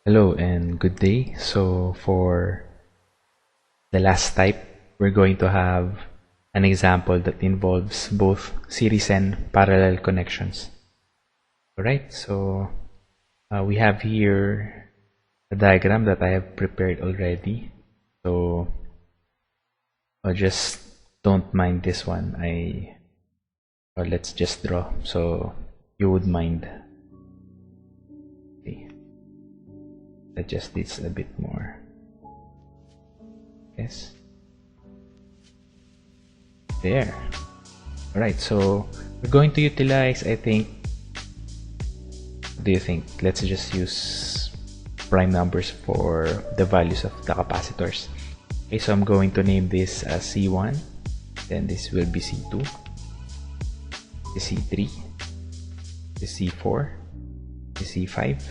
Hello and good day. So for the last type, we're going to have an example that involves both series and parallel connections. Alright, so we have here a diagram that I have prepared already. So just don't mind this one. Let's just draw so you would mind. Okay. Adjust this a bit more. Yes. There. Alright, so we're going to utilize, I think, what do you think? Let's just use prime numbers for the values of the capacitors. Okay, so I'm going to name this as C1, then this will be C2, this C3, this C4, this C5,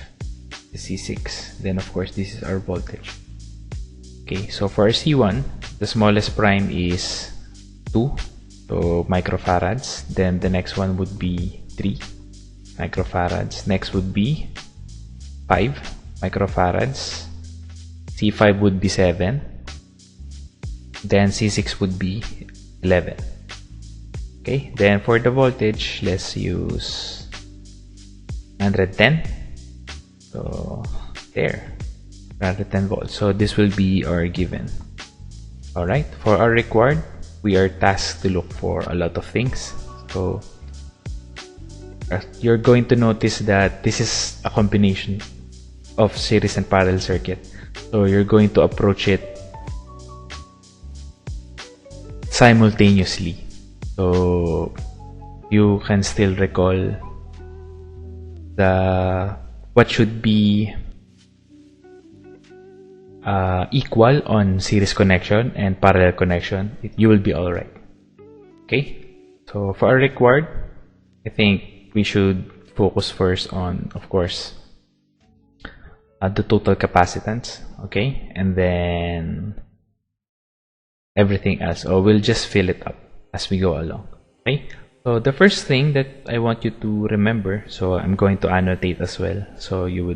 this C6, then of course this is our voltage. Okay, so for our C1, the smallest prime is 2, so microfarads. Then the next one would be 3 microfarads. Next would be 5 microfarads. C5 would be 7. Then C6 would be 11. Okay, then for the voltage, let's use 110. So there. 110 volts. So this will be our given. Alright, for our required, we are tasked to look for a lot of things. So you're going to notice that this is a combination of series and parallel circuit. So you're going to approach it simultaneously. So you can still recall what should be equal on series connection and parallel connection. You will be alright. Okay, so for our required, I think we should focus first on, of course, the total capacitance. Okay, and then everything else, we'll just fill it up as we go along. Okay, so the first thing that I want you to remember, so I'm going to annotate as well, so you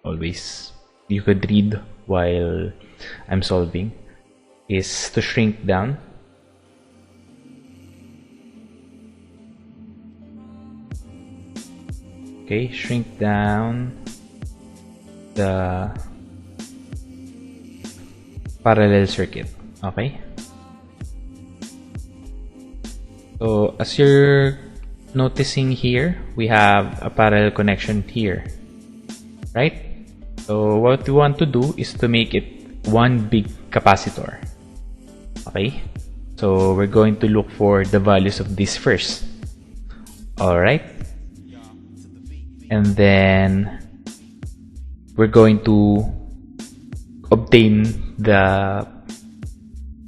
could read while I'm solving, is to shrink down shrink down the parallel circuit. Okay, so as you're noticing here, we have a parallel connection here, right? So what we want to do is to make it one big capacitor. Okay, so we're going to look for the values of this first. Alright, and then we're going to obtain the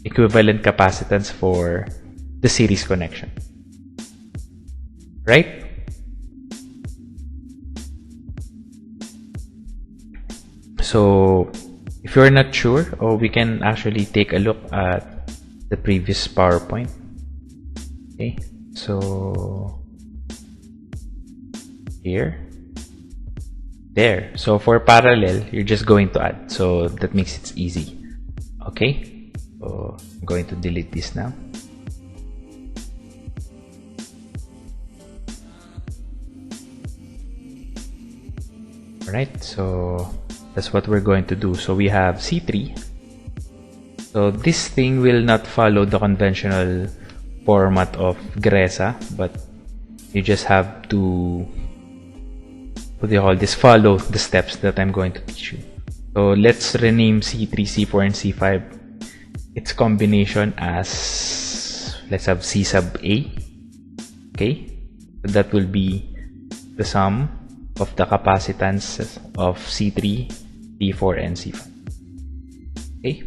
equivalent capacitance for the series connection, right? So if you're not sure, we can actually take a look at the previous PowerPoint. Okay, so here, there. So for parallel, you're just going to add, so that makes it easy. Okay, so I'm going to delete this now. Alright, so that's what we're going to do. So we have C3. So this thing will not follow the conventional format of Gresa, but you just have to, follow the steps that I'm going to teach you. So let's rename C3, C4, and C5 its combination as, let's have C sub A. Okay, so that will be the sum of the capacitance of C3, C4, and C5. Okay,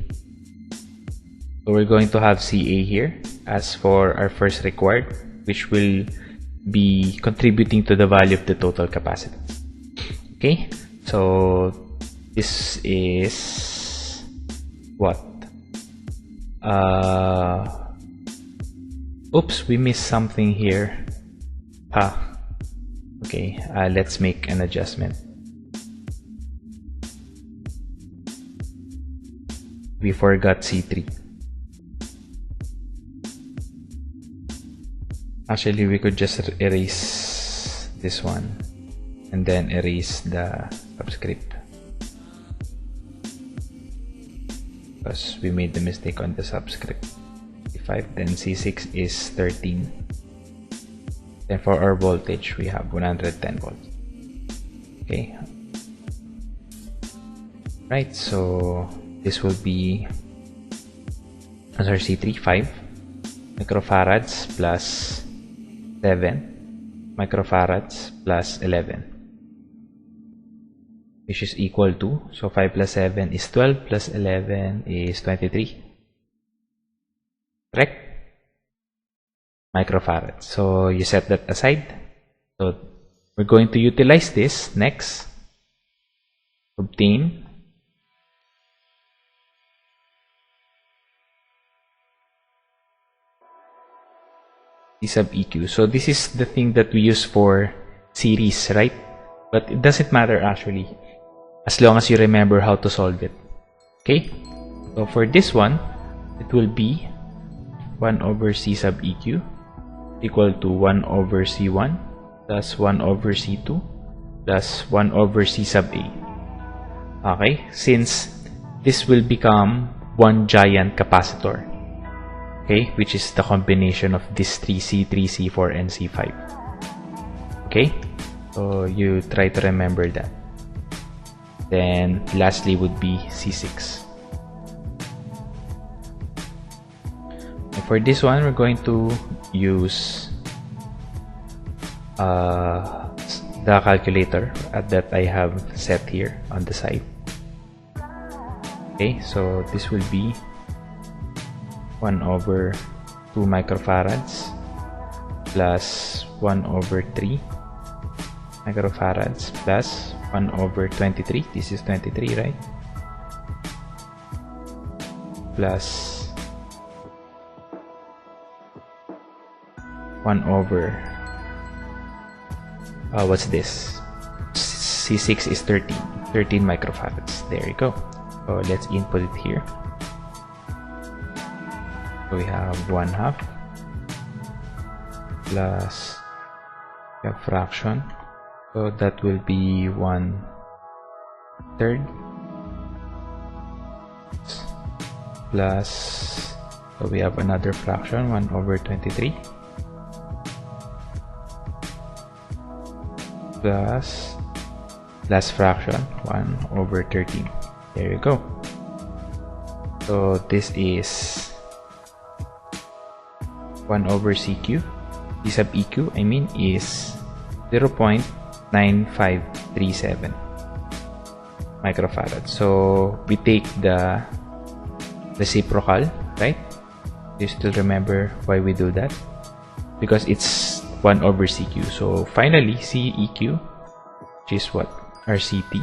so we're going to have CA here as for our first required, which will be contributing to the value of the total capacitance. Okay, so this is what? Oops, we missed something here. Okay, let's make an adjustment. we forgot C3. Actually, we could just erase this one and then erase the subscript, because we made the mistake on the subscript. C5, then C6 is 13. Then for our voltage, we have 110 volts. Okay. Right, so this will be, sorry, C3, 5 microfarads plus 7 microfarads plus 11, which is equal to, so 5 plus 7 is 12 plus 11 is 23. Correct? Microfarads. So you set that aside. So we're going to utilize this next. Obtain C sub EQ. So this is the thing that we use for series, right? But it doesn't matter actually, as long as you remember how to solve it. Okay? So for this one, it will be 1 over C sub EQ equal to 1 over C1 plus 1 over C2 plus 1 over C sub A. Okay? Since this will become one giant capacitor, okay, which is the combination of these three, C3, C4, and C5. Okay? So you try to remember that. Then lastly would be C6. For this one, we're going to use the calculator that I have set here on the side. Okay, so this will be 1 over 2 microfarads plus 1 over 3 microfarads plus 1 over 23. This is 23, right? Plus 1 over what's this? C6 is 13 microfarads. There you go. So let's input it here. So we have 1/2 plus a fraction, so that will be 1/3 plus, so we have another fraction, 1 over 23 plus last fraction, 1 over 13. There you go. So this is 1 over CQ, C sub EQ, I mean, is 0.9537 microfarads. So we take the reciprocal, right? Do you still remember why we do that? Because it's 1 over CQ. So finally, CEQ, which is what? Our CT,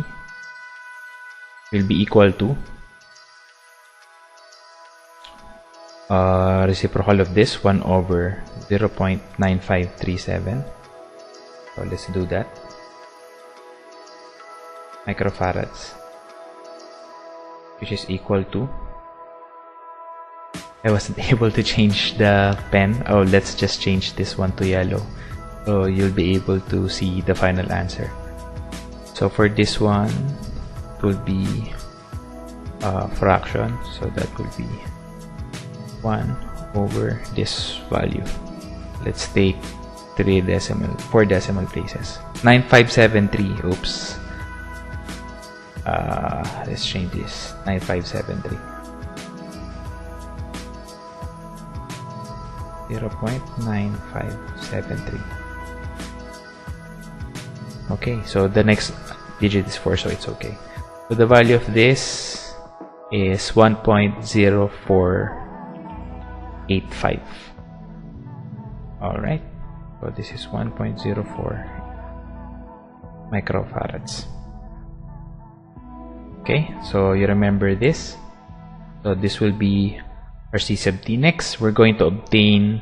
will be equal to reciprocal of this, 1 over 0.9537. So let's do that. Microfarads, which is equal to, I wasn't able to change the pen. Oh, let's just change this one to yellow, so you'll be able to see the final answer. So for this one, it will be a fraction, so that will be 1 over this value. Let's take 4 decimal places. 9573. Oops. Let's change this. 9573. 0.9573. Okay, so the next digit is 4, so it's okay. So the value of this is 1.0485. Alright, so this is 1.04 microfarads. Okay, so you remember this. So this will be our C sub T. Next, we're going to obtain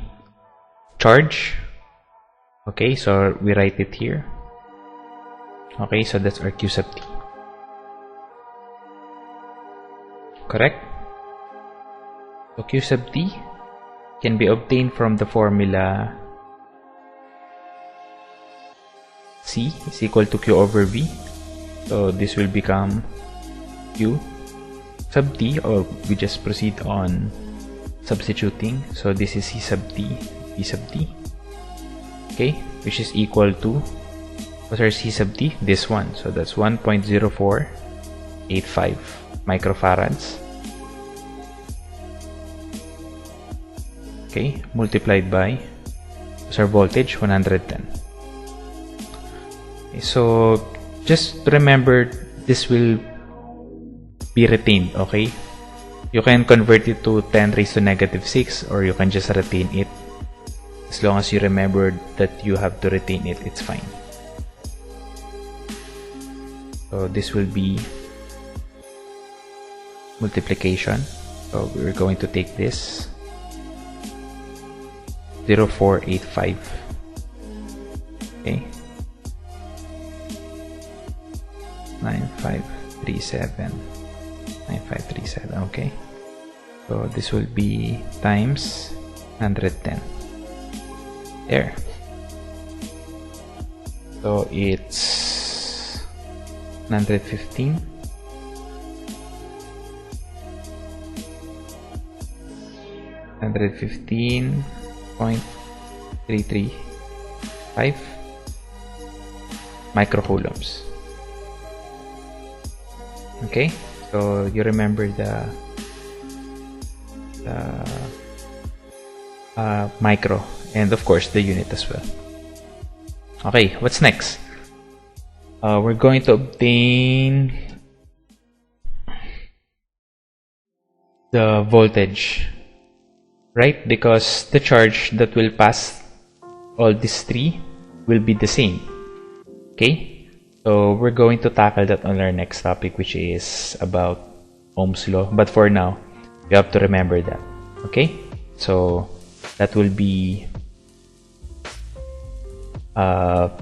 charge. Okay, so we write it here. Okay, so that's our Q sub T. Correct? So Q sub T can be obtained from the formula C is equal to Q over V. So this will become Q sub T, or we just proceed on substituting. So this is C sub T, V sub T, okay, which is equal to, what's our C sub T? This one. So that's 1.0485 microfarads, okay, multiplied by, what's our voltage? 110. Okay, so just remember, this will be retained, okay? You can convert it to 10 raised to negative 6, or you can just retain it. As long as you remember that you have to retain it, it's fine. So this will be multiplication. So we're going to take this 0.485, okay, 9537, okay. So this will be times 110. There. So it's 115. 115.335 microcoulombs. Okay, so you remember the micro, and of course the unit as well. Okay, what's next? We're going to obtain the voltage, right? Because the charge that will pass all these three will be the same. Okay, so we're going to tackle that on our next topic, which is about Ohm's law. But for now, you have to remember that. Okay, so that will be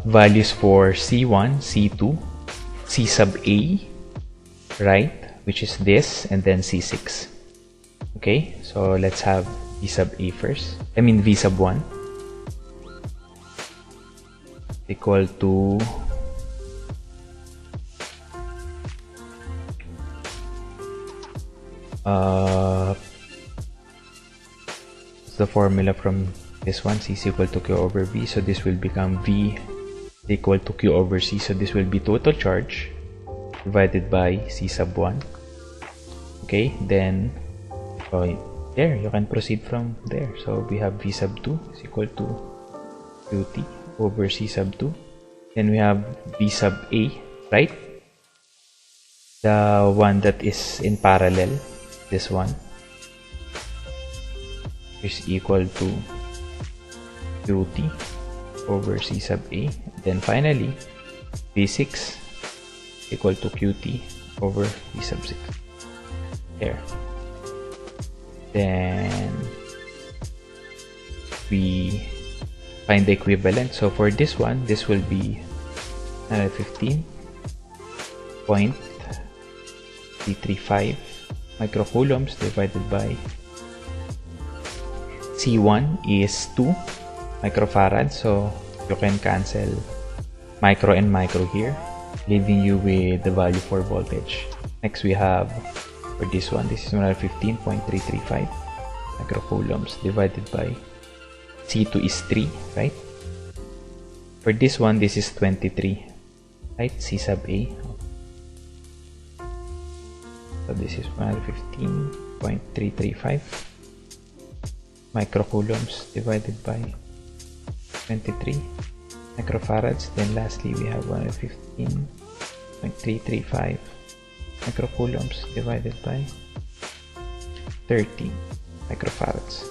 values for C1, C2, C sub A, right, which is this, and then C6. Okay, so let's have V sub A first. I mean V sub 1 equal to the formula from this one, C is equal to Q over V. So this will become V equal to Q over C. So this will be total charge divided by C sub 1. Okay, then there you can proceed from there. So we have V sub 2 is equal to QT over C sub 2. Then we have V sub A, right? The one that is in parallel, this one, is equal to QT over C sub A. Then finally, V6 equal to QT over V sub 6. There. Then we find the equivalent. So for this one, this will be 15.335 microcoulombs divided by C1 is 2 microfarads. So you can cancel micro and micro here, leaving you with the value for voltage. Next we have, for this one, this is 15.335 microcoulombs divided by C2 is 3, right? For this one, this is 23, right? C sub A. So this is 115.335 microcoulombs divided by 23 microfarads. Then lastly, we have 115.335 microcoulombs divided by 30 microfarads.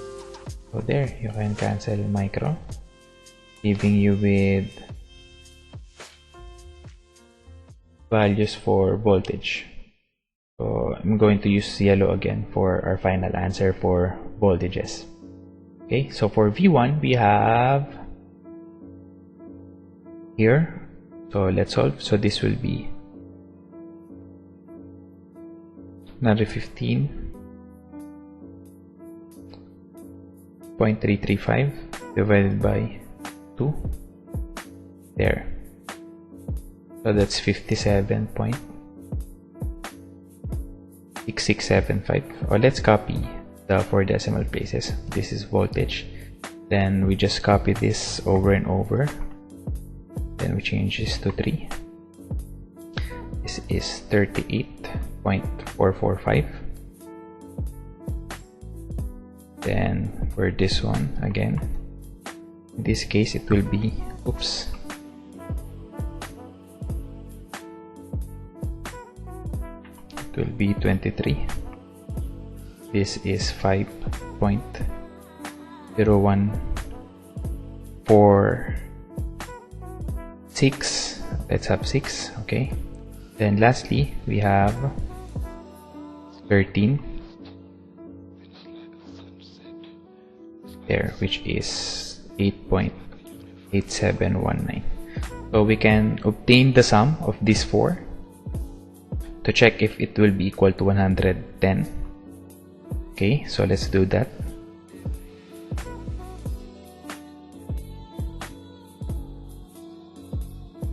So there, you can cancel micro, leaving you with values for voltage. So I'm going to use yellow again for our final answer for voltages. Okay, so for V1 we have here. So let's solve. So this will be 115 0.335 divided by 2. There. So that's 57.6675. Or let's copy the 4 decimal places. This is voltage. Then we just copy this over and over. Then we change this to 3. This is 38.445. Then for this one again, in this case it will be, oops, it will be 23. This is 5.0146. Let's have 6. Okay. Then lastly we have 13 there, which is 8.8719. So we can obtain the sum of these 4 to check if it will be equal to 110. Okay, so let's do that.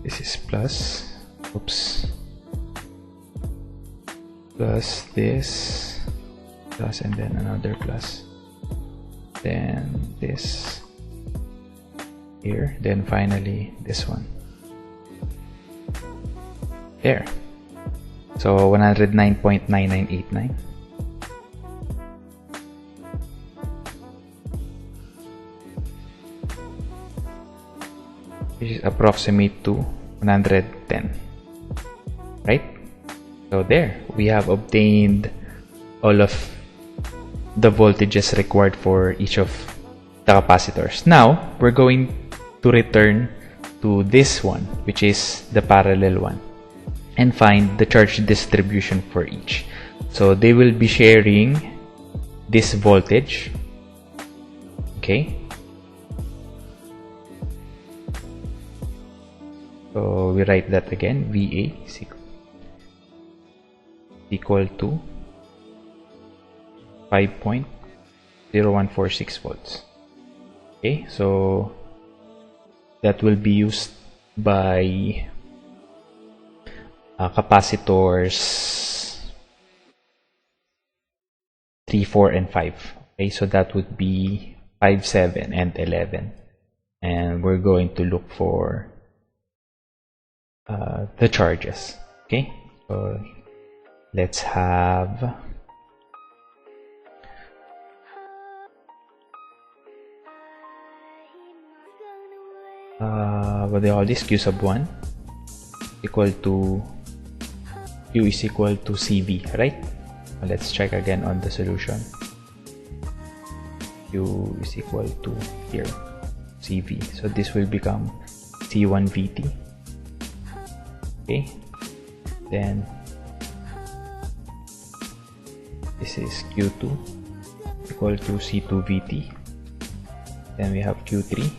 This is plus, oops, plus this, plus, and then another plus, then this here, then finally this one there. So 109.9989. Which is approximate to 110, right? So there, we have obtained all of the voltages required for each of the capacitors. Now, we're going to return to this one, which is the parallel one, and find the charge distribution for each. So they will be sharing this voltage, okay? So we write that again, VA is equal to 5.0146 volts. Okay, so that will be used by capacitors 3, 4, and 5. Okay, so that would be 5, 7, and 11. And we're going to look for the charges. Okay, so let's have what do you call this? Q sub 1 equal to Q is equal to CV, right? Let's check again on the solution. Q is equal to here CV, so this will become C1 VT. Okay, then this is Q2 equal to C2 VT. Then we have Q3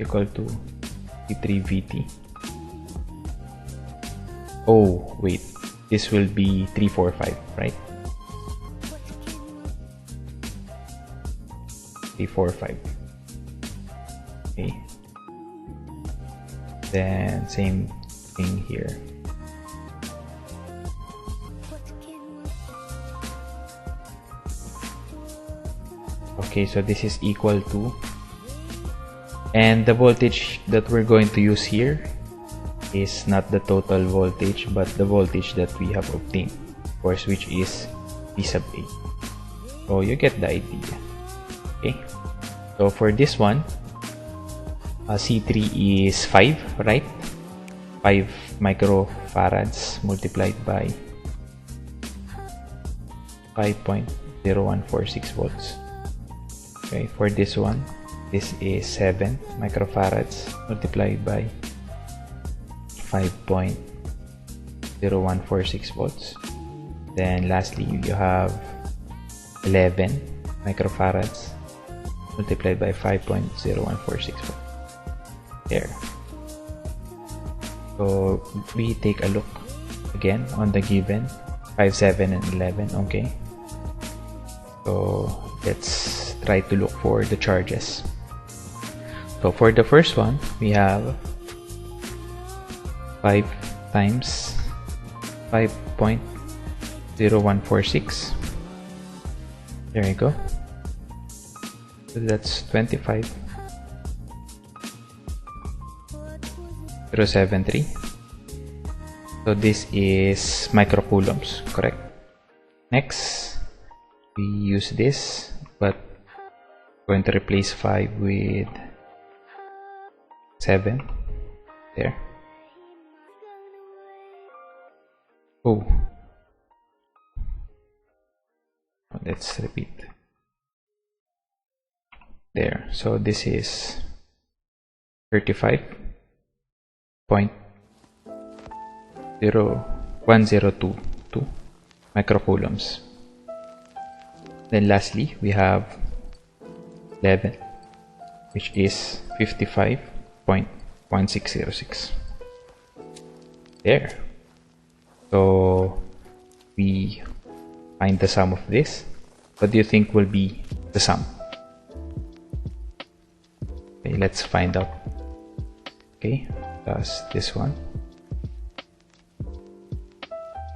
equal to C3 VT. Oh wait, this will be 3, 4, 5, right? 3, 4, 5. Okay, then same thing here. Okay, so this is equal to, and the voltage that we're going to use here is not the total voltage but the voltage that we have obtained, of course, which is V sub A. So you get the idea. Okay, so for this one, C3 is 5, right? 5 microfarads multiplied by 5.0146 volts. Okay, for this one, this is 7 microfarads multiplied by 5.0146 volts. Then lastly, you have 11 microfarads multiplied by 5.0146 volts. There. So we take a look again on the given 5, 7, and 11. Okay, so let's try to look for the charges. So for the first one, we have 5 times 5.0146. There you go. So that's 25.073. So this is microcoulombs, correct? Next, we use this, but we're going to replace 5 with 7. There. Oh. Let's repeat. There. So this is 35.01022 microcoulombs. Then lastly, we have 11, which is 55.1606. There. So we find the sum of this. What do you think will be the sum? Okay, let's find out. Okay, plus this one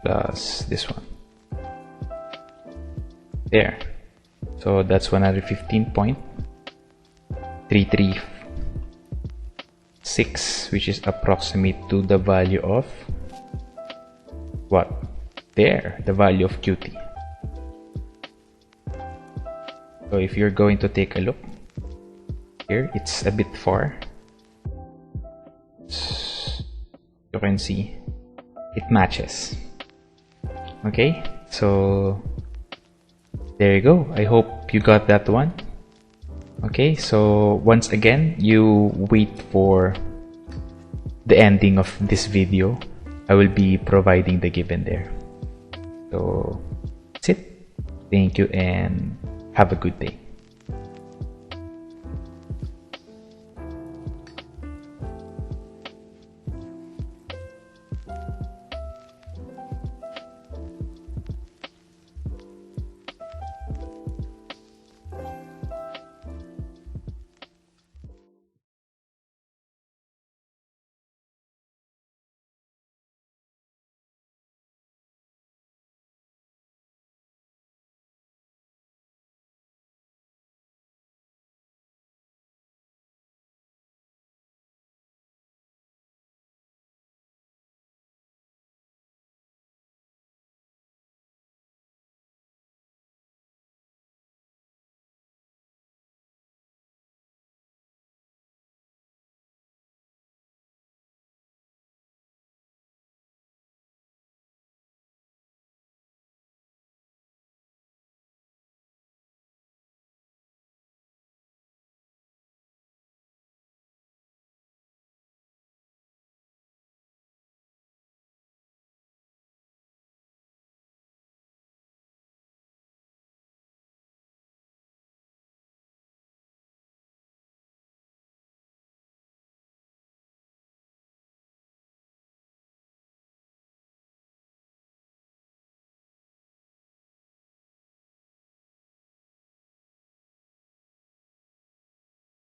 plus this one. There. So that's 115.336, which is approximate to the value of what? There, the value of QT. So if you're going to take a look here, it's a bit far. You can see it matches. Okay, so there you go. I hope you got that one. Okay, so once again, you wait for the ending of this video. I will be providing the given there. So that's it. Thank you and have a good day.